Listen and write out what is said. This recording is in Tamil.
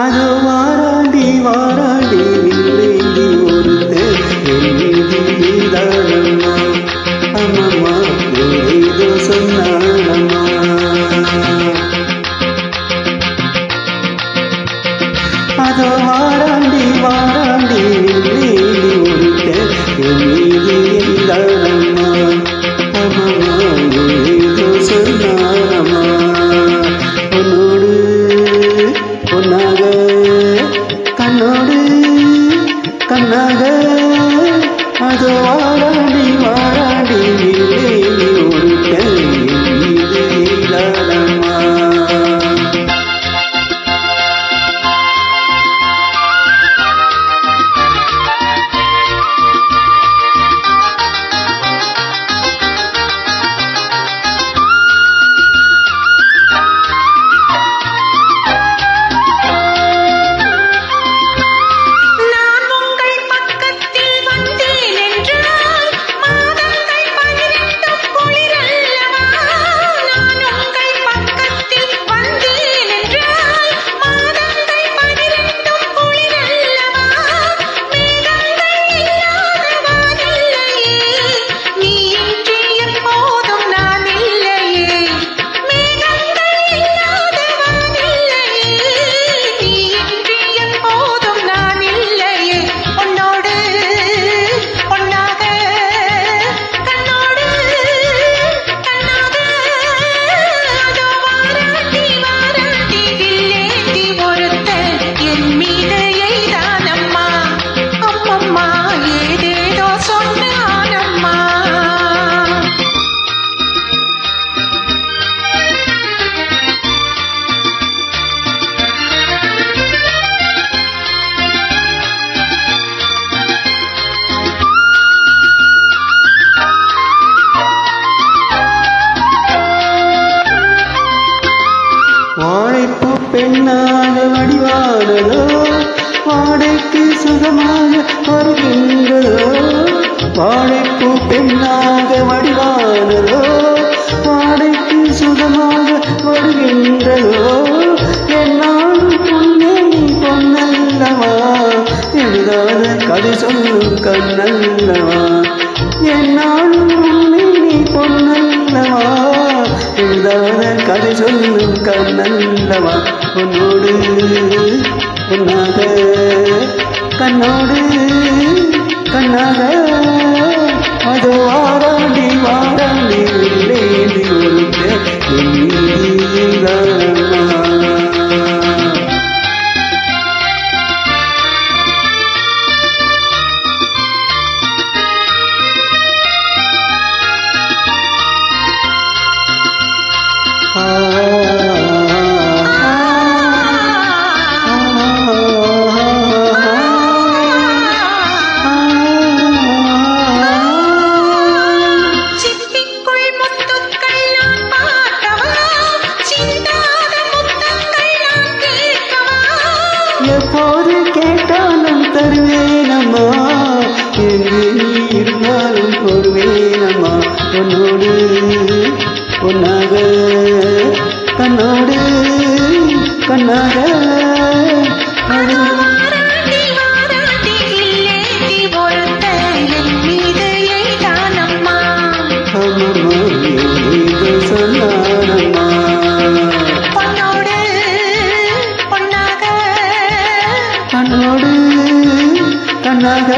அதோ வாராண்டி வாராண்டி வில்லேந்தி ஒருத்தன் என் மீதிதானம்மா அம்மம்மா ஏதோ சொன்னானம்மா. அதோ வாராண்டி வாராண்டி வில்லேந்தி ஒருத்தன் என் மீதிதானம்மா அம்மம்மா ஏதோ சொன்னானம்மா. உன்னோடு பொன்னாக கண்ணோடு கண்ணாக அது வாராடி வாராடி வில்லேந்தி ஒருத்தன் இல்லாதம்மா. வாழைப்பூ பெண்ணாக வடிவானதோ வாடைக்கு சுகமாக வருகின்றதோ. வாழைப்பூ பெண்ணாக வடிவானதோ வாடைக்கு சுகமாக வருகின்றதோ. என்னாலும் பொன்னே நீ பொன்னல்லவா எழுதாத கதை சொல்லும் கண்ணல்லவா. என்னாலும் பொன்னே நீ பொன்னல்லவா எழுதாத கதை சொல்லும் கண்ணல்லவா. உன்னோடு பொன்னாக கண்ணோடு கண்ணாக அது வாராண்டி வாராண்டி வில்லேந்தி ஒருத்தன் என் மீதிதானம்மா. எப்போது கேட்டாலும் தருவேனம்மா எங்கே நீ இருந்தாலும் வருவேனம்மா. உன்னோடு பொன்னாக கண்ணோடு கண்ணாக அது சொன்னானம்மா. கண்ணோடு கண்ணாக